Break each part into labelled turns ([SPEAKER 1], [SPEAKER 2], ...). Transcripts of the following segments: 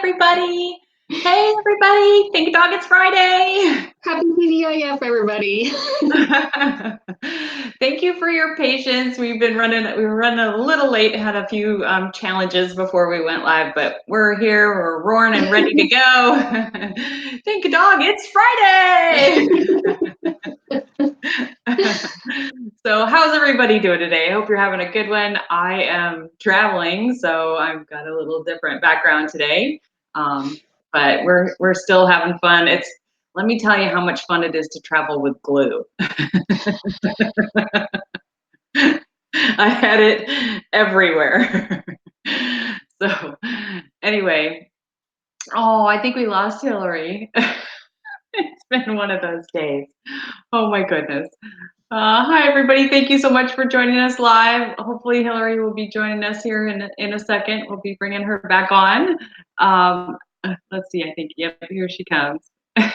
[SPEAKER 1] everybody. Hey, everybody. Thank you, dog. It's Friday.
[SPEAKER 2] Happy TDIF, everybody.
[SPEAKER 1] Thank you for your patience. We were running a little late, had a few challenges before we went live, but we're here, we're roaring and ready to go. Thank you, dog. It's Friday. So how's everybody doing today? I hope you're having a good one. I am traveling, so I've got a little different background today. But we're still having fun. Let me tell you how much fun it is to travel with glue. I had it everywhere. So anyway, I think we lost Hillary. It's been one of those days. Oh my goodness. Hi everybody, thank you so much for joining us live. Hopefully Hillary will be joining us here in a second. We'll be bringing her back on. Let's see, I think, yep, here she comes. Hi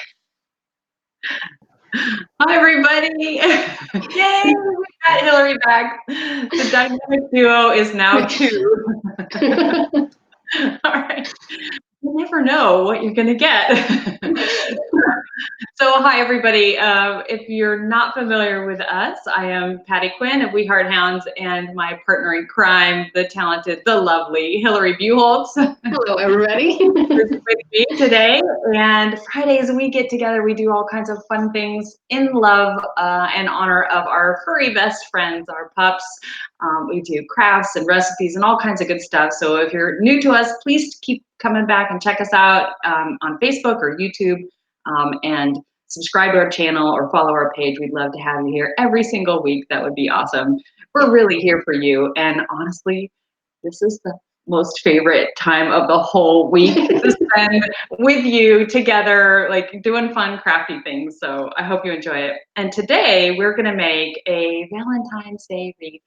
[SPEAKER 1] everybody. Yay, we got Hillary back. The dynamic duo is now two. All right. You never know what you're gonna get. So hi everybody. If you're not familiar with us, I am Patty Quinn of We Heart Hounds and my partner in crime, the talented, the lovely Hillary Buholtz.
[SPEAKER 2] Hello, everybody.
[SPEAKER 1] With me today. And Fridays we get together, we do all kinds of fun things in love and honor of our furry best friends, our pups. We do crafts and recipes and all kinds of good stuff. So if you're new to us, please keep coming back and check us out on Facebook or YouTube. And subscribe to our channel or follow our page. We'd love to have you here every single week. That would be awesome. We're really here for you. And honestly, this is the most favorite time of the whole week to spend with you together, like doing fun, crafty things. So I hope you enjoy it. And today we're going to make a Valentine's Day wreath.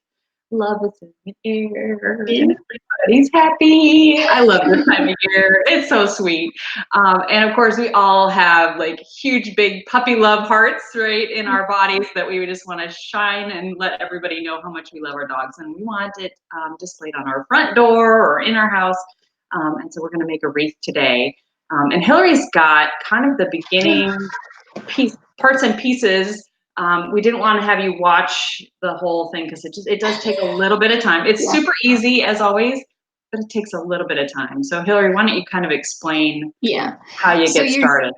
[SPEAKER 1] Love is in the air. Everybody's happy. I love this time of year. It's so sweet. And of course, we all have like huge, big puppy love hearts, right, in our bodies that we would just want to shine and let everybody know how much we love our dogs. And we want it displayed on our front door or in our house. And so we're going to make a wreath today. And Hillary's got kind of the beginning parts and pieces. We didn't want to have you watch the whole thing because it does take a little bit of time. It's super easy as always, but it takes a little bit of time. So Hillary, why don't you kind of explain how you get started?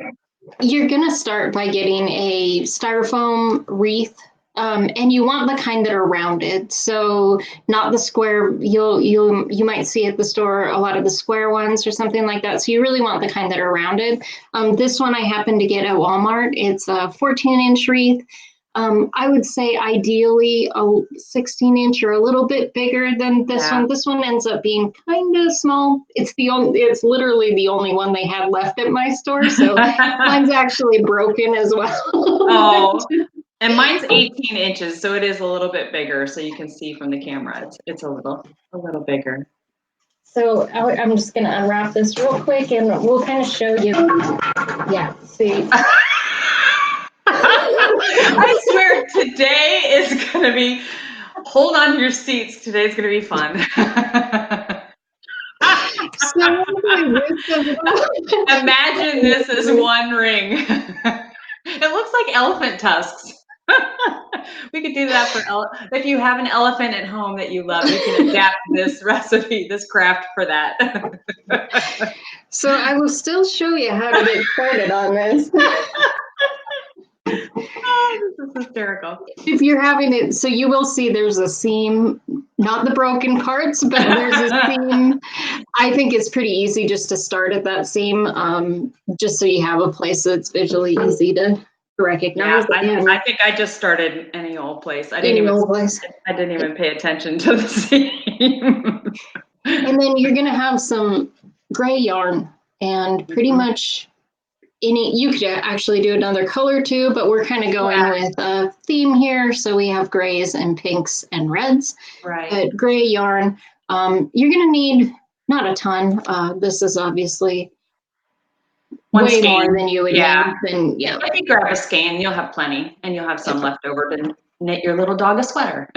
[SPEAKER 2] You're going to start by getting a styrofoam wreath. And you want the kind that are rounded, so not the square. You might see at the store a lot of the square ones or something like that. So you really want the kind that are rounded. This one I happened to get at Walmart. It's a 14-inch wreath. I would say ideally a 16-inch or a little bit bigger than this one. This one ends up being kind of small. It's literally the only one they have left at my store. So mine's actually broken as well.
[SPEAKER 1] Oh. And mine's 18 inches, so it is a little bit bigger. So you can see from the camera, it's a little bigger.
[SPEAKER 2] So I'm just gonna unwrap this real quick, and we'll kind of show you. Yeah, see.
[SPEAKER 1] I swear, today is gonna be. Hold on to your seats. Today's gonna be fun. Imagine this as one ring. It looks like elephant tusks. We could do that for if you have an elephant at home that you love, you can adapt this recipe, this craft for that.
[SPEAKER 2] So I will still show you how to get started on this.
[SPEAKER 1] Oh, this is hysterical.
[SPEAKER 2] If you're having it, so you will see there's a seam, not the broken parts, but there's a seam. I think it's pretty easy just to start at that seam, just so you have a place that's visually easy to recognize.
[SPEAKER 1] Yeah, I think I just started any old place. I didn't even pay attention to the seam.
[SPEAKER 2] And then you're gonna have some gray yarn, and pretty much you could actually do another color too, but we're kind of going with a theme here. So we have grays and pinks and reds.
[SPEAKER 1] Right.
[SPEAKER 2] But gray yarn, you're gonna need not a ton. This is obviously way more than you would need. Then
[SPEAKER 1] if you grab a skein, you'll have plenty, and you'll have some left over to knit your little dog a sweater.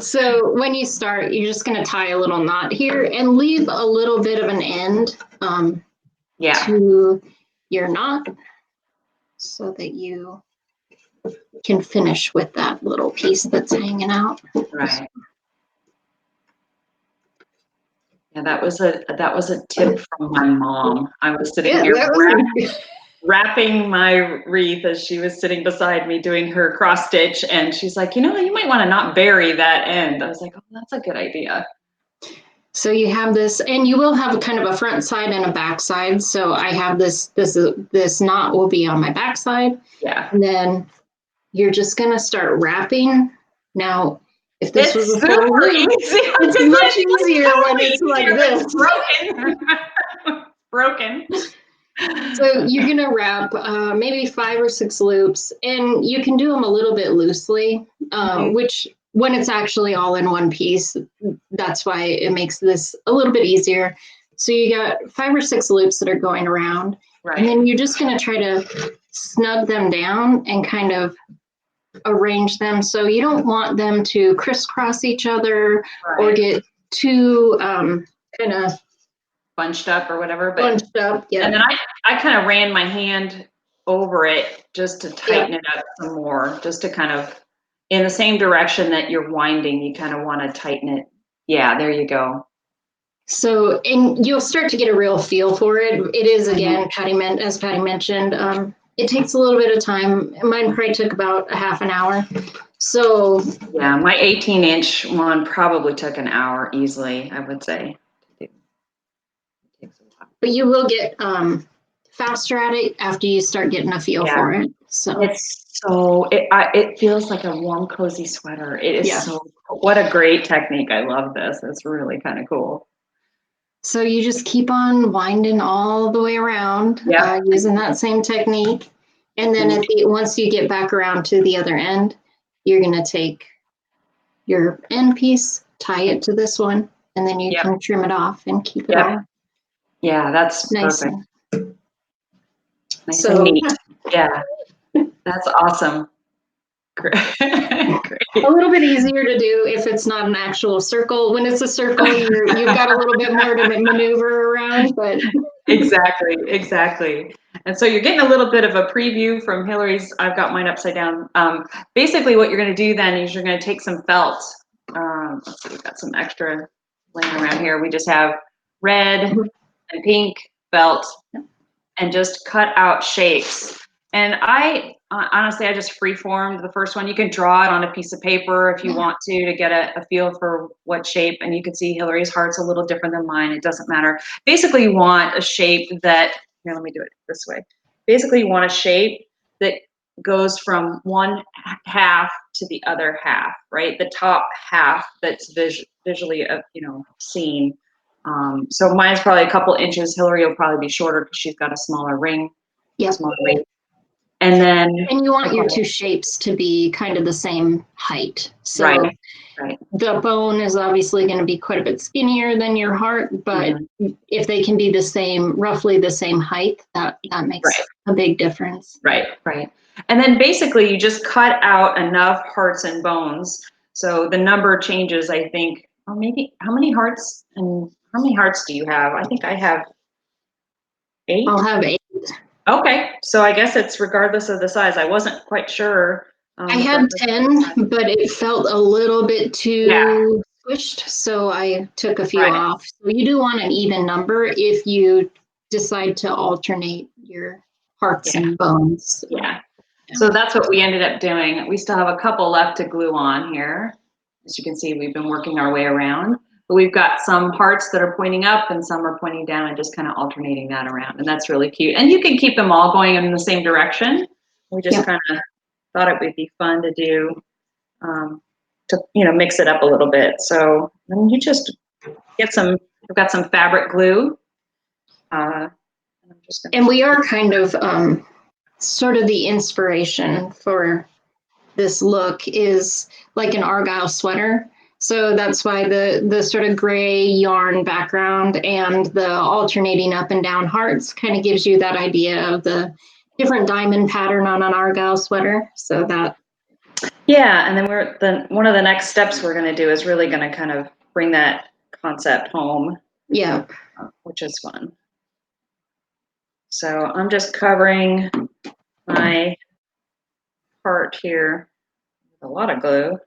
[SPEAKER 2] So when you start, you're just going to tie a little knot here and leave a little bit of an end to your knot so that you can finish with that little piece that's hanging out.
[SPEAKER 1] Right. Yeah, that was a tip from my mom. I was sitting here wrapping my wreath as she was sitting beside me doing her cross stitch, and she's like, you might want to not bury that end. I was like, oh, that's a good idea.
[SPEAKER 2] So you have this, and you will have kind of a front side and a back side. So I have this knot will be on my back side.
[SPEAKER 1] Yeah.
[SPEAKER 2] And then you're just going to start wrapping. Now, if this was a
[SPEAKER 1] super
[SPEAKER 2] full loop,
[SPEAKER 1] easy.
[SPEAKER 2] it's much easier when it's like this.
[SPEAKER 1] Broken.
[SPEAKER 2] So you're going to wrap maybe 5 or 6 loops, and you can do them a little bit loosely, which when it's actually all in one piece, that's why it makes this a little bit easier. So you got 5 or 6 loops that are going around, and then you're just going to try to snug them down and kind of arrange them. So you don't want them to crisscross each other or get too kind of
[SPEAKER 1] bunched up or whatever. But
[SPEAKER 2] bunched up, yeah.
[SPEAKER 1] And then I kind of ran my hand over it just to tighten it up some more, just to kind of in the same direction that you're winding, you kind of want to tighten it. Yeah, there you go.
[SPEAKER 2] So, and you'll start to get a real feel for it. It is, again, as Patty mentioned, it takes a little bit of time. Mine probably took about a half an hour. So
[SPEAKER 1] yeah, my 18-inch one probably took an hour easily, I would say.
[SPEAKER 2] But you will get faster at it after you start getting a feel for it. So
[SPEAKER 1] it feels like a warm, cozy sweater. It is what a great technique. I love this. It's really kind of cool.
[SPEAKER 2] So you just keep on winding all the way around using that same technique. And then once you get back around to the other end, you're going to take your end piece, tie it to this one, and then you can trim it off and keep it all.
[SPEAKER 1] Yeah, that's
[SPEAKER 2] nice
[SPEAKER 1] perfect. Nice and neat. Yeah, that's awesome. Great.
[SPEAKER 2] A little bit easier to do if it's not an actual circle. When it's a circle, you've got a little bit more to maneuver around. But
[SPEAKER 1] exactly. And so you're getting a little bit of a preview from Hillary's. I've got mine upside down. Basically, what you're going to do then is you're going to take some felt. Let's see, we've got some extra laying around here. We just have red and pink felt, and just cut out shapes. And honestly, I just free-formed the first one. You can draw it on a piece of paper if you want to get a feel for what shape. And you can see Hillary's heart's a little different than mine. It doesn't matter. Basically, you want a shape that, here, let me do it this way. Basically, you want a shape that goes from one half to the other half, right? The top half that's visually, seen. So mine's probably a couple inches. Hillary will probably be shorter because she's got a smaller ring. Smaller ring. And
[SPEAKER 2] you want your two shapes to be kind of the same height. So the bone is obviously going to be quite a bit skinnier than your heart, but if they can be roughly the same height, that makes a big difference.
[SPEAKER 1] Right. And then basically you just cut out enough hearts and bones. So the number changes, I think. Or maybe how many hearts do you have? I think I have 8.
[SPEAKER 2] I'll have 8.
[SPEAKER 1] Okay, so I guess it's regardless of the size. I wasn't quite sure.
[SPEAKER 2] I had 10, but it felt a little bit too squished, so I took a few off. So you do want an even number if you decide to alternate your hearts and bones.
[SPEAKER 1] So that's what we ended up doing. We still have a couple left to glue on here. As you can see, we've been working our way around. But we've got some hearts that are pointing up and some are pointing down, and just kind of alternating that around. And that's really cute. And you can keep them all going in the same direction. We just kind of thought it would be fun to do, to mix it up a little bit. So then you just get we've got some fabric glue. And
[SPEAKER 2] we are kind of sort of the inspiration for this look is like an Argyle sweater. So that's why the sort of gray yarn background and the alternating up and down hearts kind of gives you that idea of the different diamond pattern on an Argyle sweater. So that
[SPEAKER 1] Yeah, and then one of the next steps we're going to do is really going to kind of bring that concept home.
[SPEAKER 2] Yeah.
[SPEAKER 1] Which is fun. So I'm just covering my part here with a lot of glue.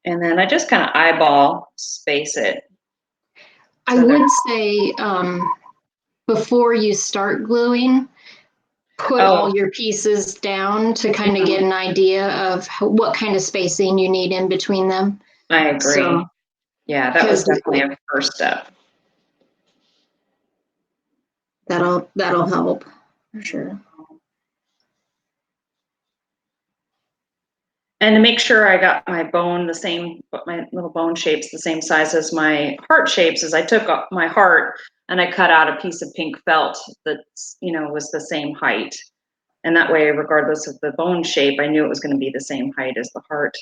[SPEAKER 1] And then I just kind of eyeball space it.
[SPEAKER 2] I would say before you start gluing, put all your pieces down to kind of get an idea of what kind of spacing you need in between them.
[SPEAKER 1] I agree.
[SPEAKER 2] So,
[SPEAKER 1] yeah, that was definitely a first step.
[SPEAKER 2] That'll help for sure.
[SPEAKER 1] And to make sure I got my bone the same, my little bone shapes the same size as my heart shapes, is I took my heart and I cut out a piece of pink felt that, you know, was the same height. And that way, regardless of the bone shape, I knew it was going to be the same height as the heart,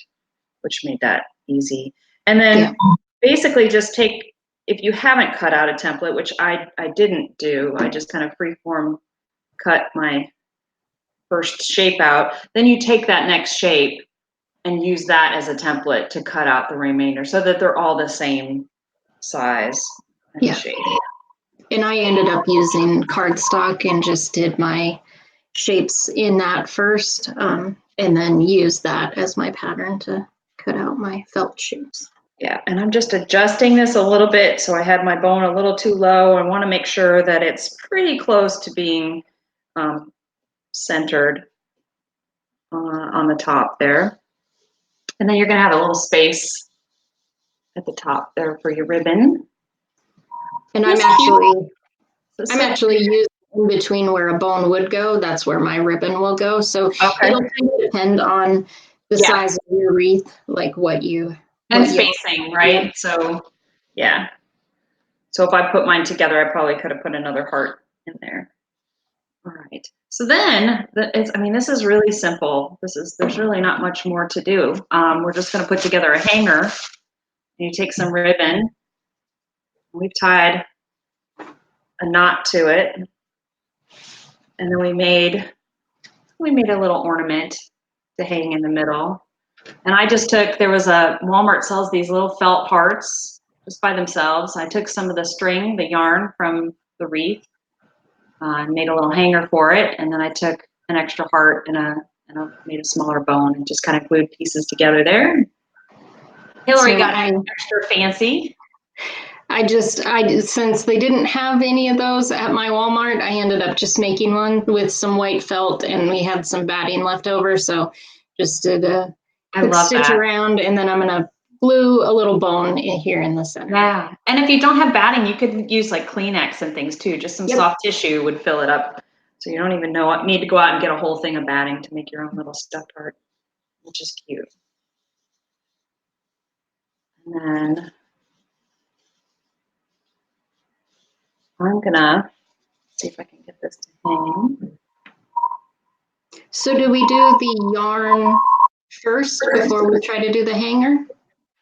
[SPEAKER 1] which made that easy. And then basically just take, if you haven't cut out a template, which I didn't do, I just kind of freeform cut my first shape out, then you take that next shape and use that as a template to cut out the remainder so that they're all the same size and shape.
[SPEAKER 2] And I ended up using cardstock and just did my shapes in that first, and then use that as my pattern to cut out my felt shapes.
[SPEAKER 1] Yeah, and I'm just adjusting this a little bit. So I had my bone a little too low. I want to make sure that it's pretty close to being centered on the top there. And then you're going to have a little space at the top there for your ribbon.
[SPEAKER 2] And I'm actually using in between where a bone would go. That's where my ribbon will go. So it'll kind of depend on the size of your wreath, like what you
[SPEAKER 1] and spacing, right? So yeah. So if I put mine together, I probably could have put another heart in there. All right. So then, this is really simple. There's really not much more to do. We're just going to put together a hanger. And you take some ribbon. We've tied a knot to it, and then we made a little ornament to hang in the middle. And I just took, Walmart sells these little felt hearts just by themselves. I took some of the string, the yarn from the wreath, and made a little hanger for it. And then I took an extra heart and made a smaller bone and just kind of glued pieces together there. Hillary got extra fancy.
[SPEAKER 2] Since they didn't have any of those at my Walmart, I ended up just making one with some white felt, and we had some batting left over. So just did a quick stitch around, and then I'm going to glue a little bone here in the center.
[SPEAKER 1] Yeah. And if you don't have batting, you could use like Kleenex and things too. Just some soft tissue would fill it up. So you don't even need to go out and get a whole thing of batting to make your own little stuffed heart, which is cute. And then I'm gonna see if I can get this to hang.
[SPEAKER 2] So do we do the yarn first before we try to do the hanger?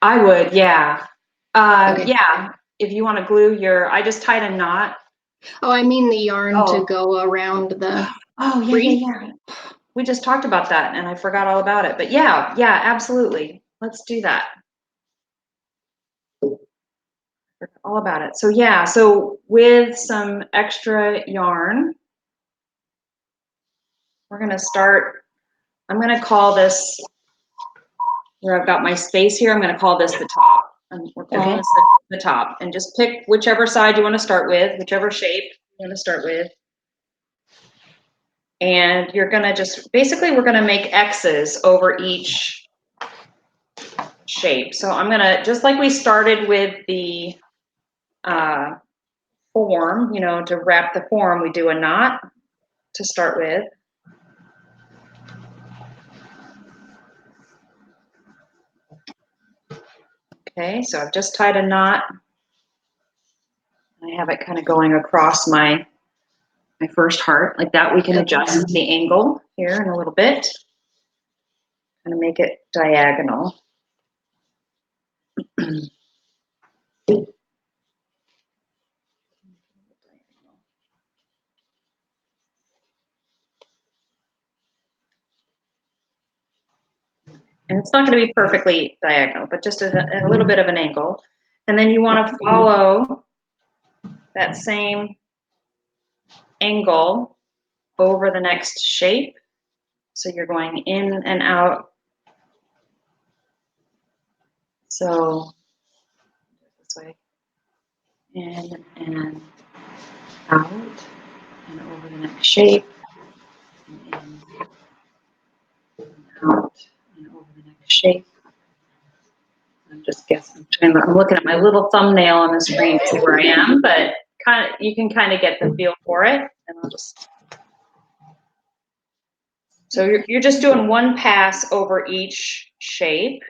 [SPEAKER 1] I would, yeah. Yeah, if you want to glue I just tied a knot.
[SPEAKER 2] Oh, I mean the yarn to go around the
[SPEAKER 1] wreath? Yeah. We just talked about that and I forgot all about it. But yeah, absolutely. Let's do that. All about it. So yeah, so with some extra yarn, we're going to start. I'm going to call this, where I've got my space here, I'm going to call this the top. And we're calling this the top. And just pick whichever side you want to start with, whichever shape you want to start with. And you're going to we're going to make X's over each shape. So I'm going to, just like we started with the form, to wrap the form, we do a knot to start with. Okay, so I've just tied a knot. I have it kind of going across my first heart like that. We can adjust the angle here in a little bit. Kind of make it diagonal. And it's not going to be perfectly diagonal, but just a little bit of an angle. And then you want to follow that same angle over the next shape. So you're going in and out. So this way, in and out, and over the next shape, and in and out, and over the next shape. I'm just guessing. I'm looking at my little thumbnail on the screen to see where I am, but you can kind of get the feel for it. And I'll just. So you're just doing one pass over each shape.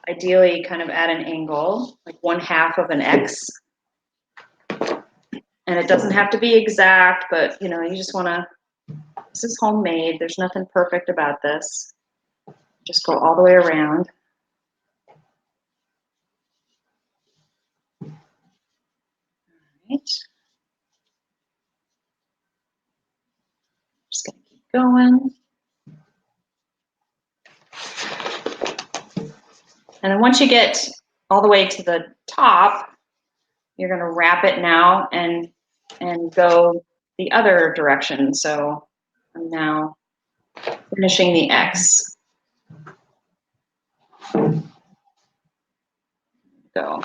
[SPEAKER 1] Ideally, kind of at an angle, like 1/2 of an X. And it doesn't have to be exact, but you just want to. This is homemade. There's nothing perfect about this. Just go all the way around. Right. Just gonna keep going. And then once you get all the way to the top, you're gonna wrap it now and go the other direction. So I'm now finishing the X. Go.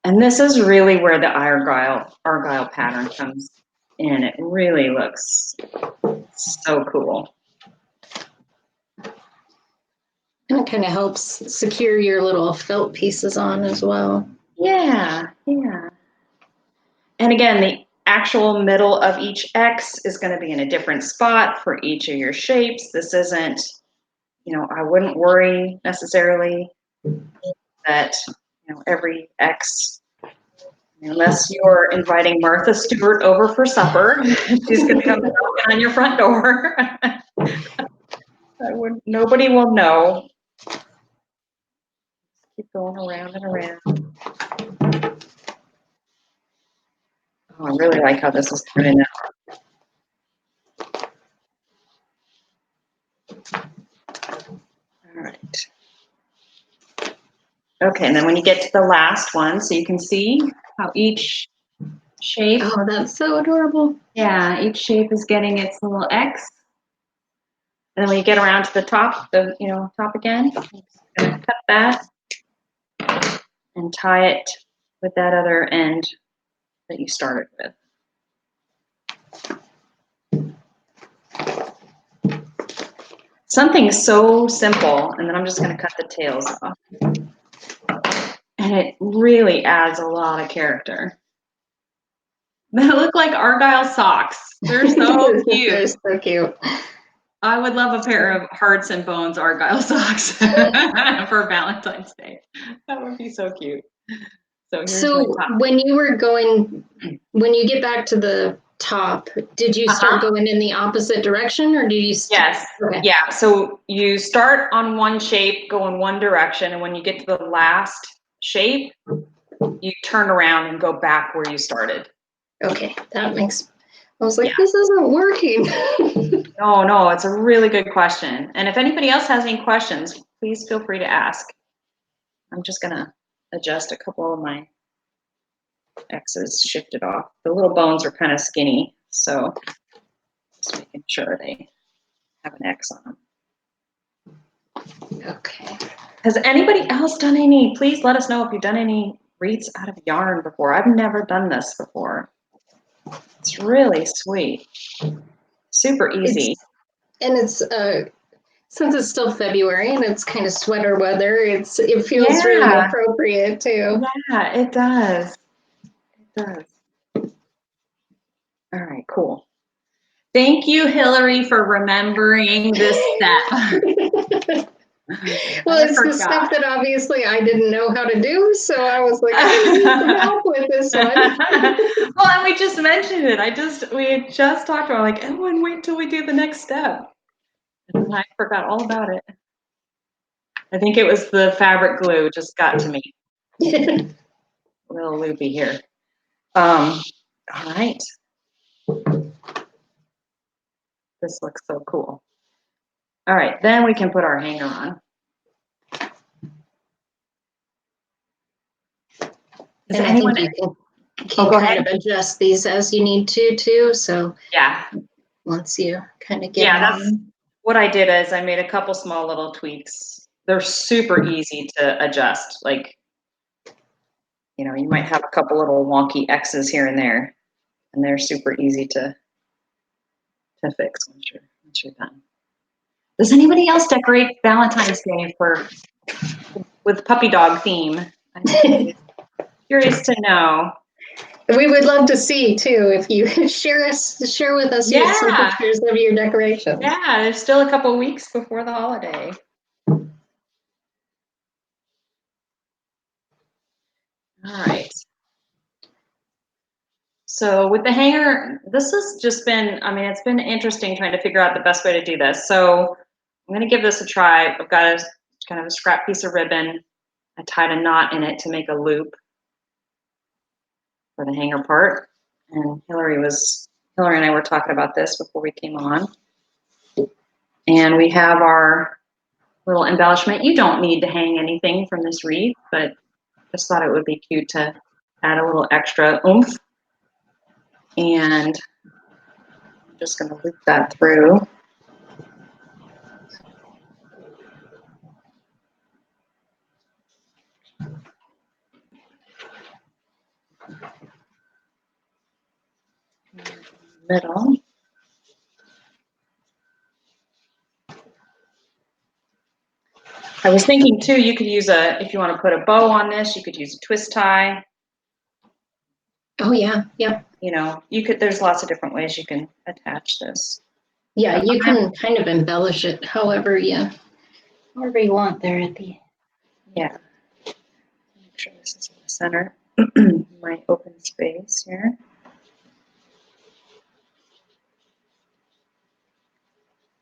[SPEAKER 1] And this is really where the argyle pattern comes in. It really looks so cool.
[SPEAKER 2] And it kind of helps secure your little felt pieces on as well.
[SPEAKER 1] Yeah, yeah. And again, the actual middle of each X is going to be in a different spot for each of your shapes. This isn't, I wouldn't worry necessarily that, every X, unless you're inviting Martha Stewart over for supper, she's going to come knocking on your front door. Nobody will know. Keep going around and around. Oh, I really like how this is turning out. All right. Okay, and then when you get to the last one, so you can see how each shape.
[SPEAKER 2] Oh, that's so adorable.
[SPEAKER 1] Yeah, each shape is getting its little X. And then when you get around to the top, top again, I'm just gonna cut that and tie it with that other end that you started with. Something so simple, and then I'm just going to cut the tails off. And it really adds a lot of character. They look like argyle socks. They're so cute.
[SPEAKER 2] They're so cute.
[SPEAKER 1] I would love a pair of Hearts and Bones argyle socks for Valentine's Day. That would be so cute.
[SPEAKER 2] So when you get back to the top, did you start going in the opposite direction, or did you?
[SPEAKER 1] Yes. Okay. Yeah. So you start on one shape, go in one direction, and when you get to the last shape, you turn around and go back where you started.
[SPEAKER 2] Okay, that makes. I was like, this isn't working.
[SPEAKER 1] No, it's a really good question. And if anybody else has any questions, please feel free to ask. I'm just gonna adjust a couple of my X's shifted off. The little bones are kind of skinny, so just making sure they have an X on them.
[SPEAKER 2] Okay.
[SPEAKER 1] Has anybody else done any, please let us know if you've done any wreaths out of yarn before. I've never done this before. It's really sweet. Super easy.
[SPEAKER 2] It's since it's still February and it's kind of sweater weather, it feels really appropriate too.
[SPEAKER 1] Yeah, it does. It does. All right, cool. Thank you, Hillary, for remembering this step.
[SPEAKER 2] Well, it's the stuff that obviously I didn't know how to do, so I was like, I need some help with this one.
[SPEAKER 1] Well, and we just mentioned it. We had just talked about like, everyone wait until we do the next step. And I forgot all about it. I think it was the fabric glue just got to me. little loopy here. All right. This looks so cool. All right, then we can put our hanger on.
[SPEAKER 2] And I think you can kind of adjust these as you need to too. So
[SPEAKER 1] yeah,
[SPEAKER 2] once you kind of get
[SPEAKER 1] that's what I did is I made a couple small little tweaks. They're super easy to adjust. Like, you know, you might have a couple little wonky X's here and there, and they're super easy to fix once you're done. Does anybody else decorate Valentine's Day with puppy dog theme? I'm curious to know.
[SPEAKER 2] We would love to see too if you share with us some pictures of your decorations.
[SPEAKER 1] Yeah, there's still a couple weeks before the holiday. All right. So with the hanger, this has just been, I mean, it's been interesting trying to figure out the best way to do this. So I'm going to give this a try. I've got a kind of a scrap piece of ribbon. I tied a knot in it to make a loop for the hanger part. And Hillary and I were talking about this before we came on. And we have our little embellishment. You don't need to hang anything from this wreath, but just thought it would be cute to add a little extra oomph. And I'm just going to loop that through. Middle. I was thinking too, you could use if you want to put a bow on this, you could use a twist tie.
[SPEAKER 2] Oh yeah, yep.
[SPEAKER 1] You know, there's lots of different ways you can attach this.
[SPEAKER 2] Yeah, you can kind of embellish it however you want there at the.
[SPEAKER 1] Yeah. Make sure this is in the center. My open space here.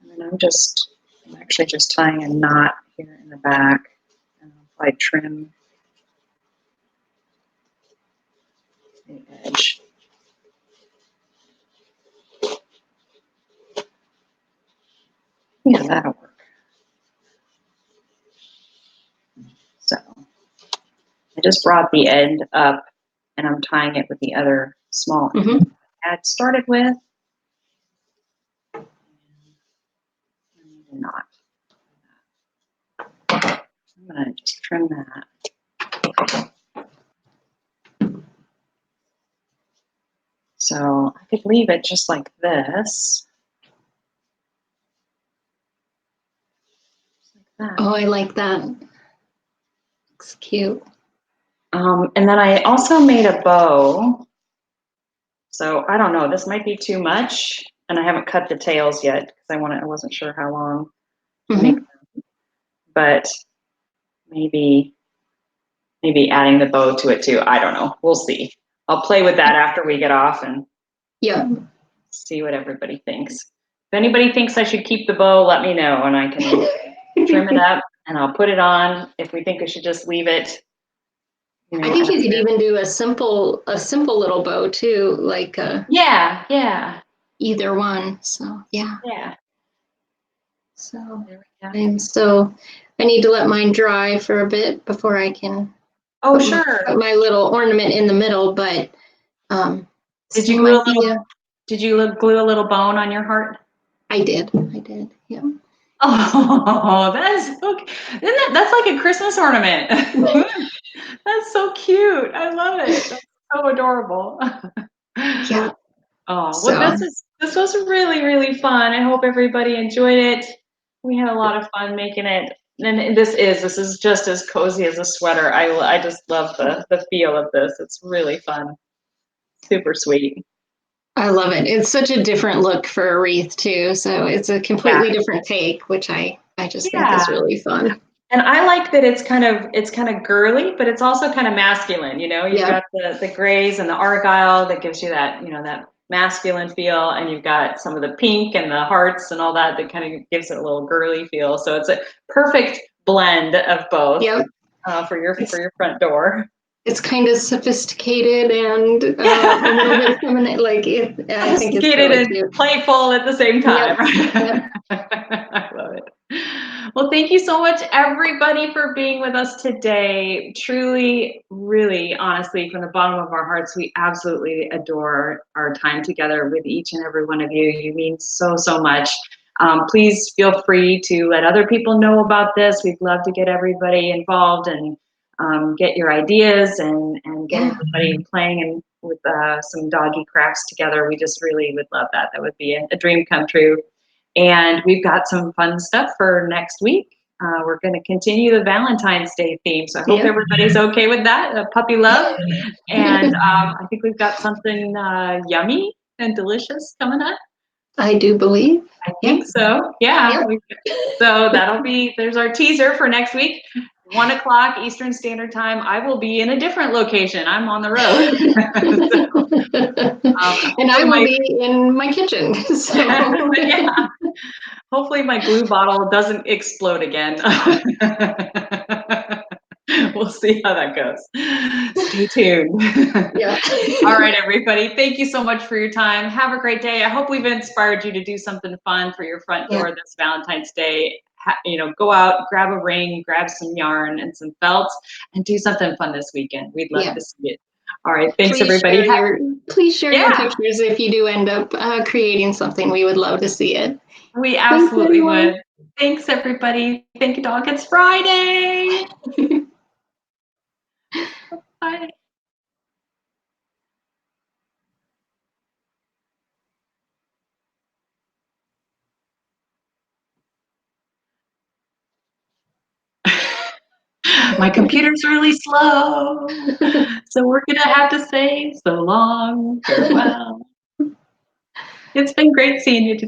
[SPEAKER 1] And then I'm actually just tying a knot here in the back. And I'll trim the edge. Yeah, that'll work. So I just brought the end up and I'm tying it with the other small end I had started with. Not. I'm going to just trim that. So I could leave it just like this. Just like that.
[SPEAKER 2] Oh, I like that. Looks cute.
[SPEAKER 1] And then I also made a bow. So I don't know, this might be too much. And I haven't cut the tails yet because I wasn't sure how long to make them. But maybe adding the bow to it too. I don't know. We'll see. I'll play with that after we get off and see what everybody thinks. If anybody thinks I should keep the bow, let me know and I can trim it up and I'll put it on. If we think we should just leave it. You know,
[SPEAKER 2] I think you could even do a simple little bow too, like
[SPEAKER 1] yeah.
[SPEAKER 2] Either one. So yeah. So
[SPEAKER 1] there
[SPEAKER 2] so I need to let mine dry for a bit before I can
[SPEAKER 1] put
[SPEAKER 2] my little ornament in the middle, but
[SPEAKER 1] did you glue a little bone on your heart?
[SPEAKER 2] I did, yeah.
[SPEAKER 1] Oh, that's like a Christmas ornament. That's so cute. I love it. That's so adorable.
[SPEAKER 2] Yeah.
[SPEAKER 1] Oh, well, this was really, really fun. I hope everybody enjoyed it. We had a lot of fun making it. And this is just as cozy as a sweater. I just love the feel of this. It's really fun. Super sweet.
[SPEAKER 2] I love it. It's such a different look for a wreath too. So it's a completely different take, which I just think is really fun.
[SPEAKER 1] And I like that it's kind of girly, but it's also kind of masculine. You know, you've got the grays and the argyle that gives you that, you know, that masculine feel, and you've got some of the pink and the hearts and all that kind of gives it a little girly feel. So it's a perfect blend of both.
[SPEAKER 2] Yep.
[SPEAKER 1] for your front door.
[SPEAKER 2] It's kind of sophisticated and a little bit feminine. Like I think it's
[SPEAKER 1] Sophisticated
[SPEAKER 2] really
[SPEAKER 1] and
[SPEAKER 2] cute.
[SPEAKER 1] playful at the same time.
[SPEAKER 2] Yep. Yep.
[SPEAKER 1] I love it. Well, thank you so much, everybody, for being with us today. Truly, really, honestly, from the bottom of our hearts, we absolutely adore our time together with each and every one of you. You mean so, so much. Please feel free to let other people know about this. We'd love to get everybody involved and get your ideas and get everybody playing and with some doggy crafts together. We just really would love that. That would be a dream come true. And we've got some fun stuff for next week. We're going to continue the Valentine's Day theme. So I hope everybody's okay with that. Puppy love. And I think we've got something yummy and delicious coming up.
[SPEAKER 2] I do believe.
[SPEAKER 1] I think so. Yeah.
[SPEAKER 2] Yep.
[SPEAKER 1] So that'll be, there's our teaser for next week. 1 o'clock Eastern Standard Time. I will be in a different location. I'm on the road.
[SPEAKER 2] And I will be in my kitchen. So.
[SPEAKER 1] Yeah. Hopefully my glue bottle doesn't explode again. We'll see how that goes. Stay tuned.
[SPEAKER 2] Yeah.
[SPEAKER 1] All right, everybody. Thank you so much for your time. Have a great day. I hope we've inspired you to do something fun for your front door this Valentine's Day. Go out, grab a ring, grab some yarn and some felts, and do something fun this weekend. We'd love to see it. All right. Thanks, everybody.
[SPEAKER 2] Please share your pictures if you do end up creating something. We would love to see it.
[SPEAKER 1] We absolutely would. Thanks, everybody. Thank you, dog. It's Friday. Bye. My computer's really slow, so we're going to have to say so long, farewell. It's been great seeing you today.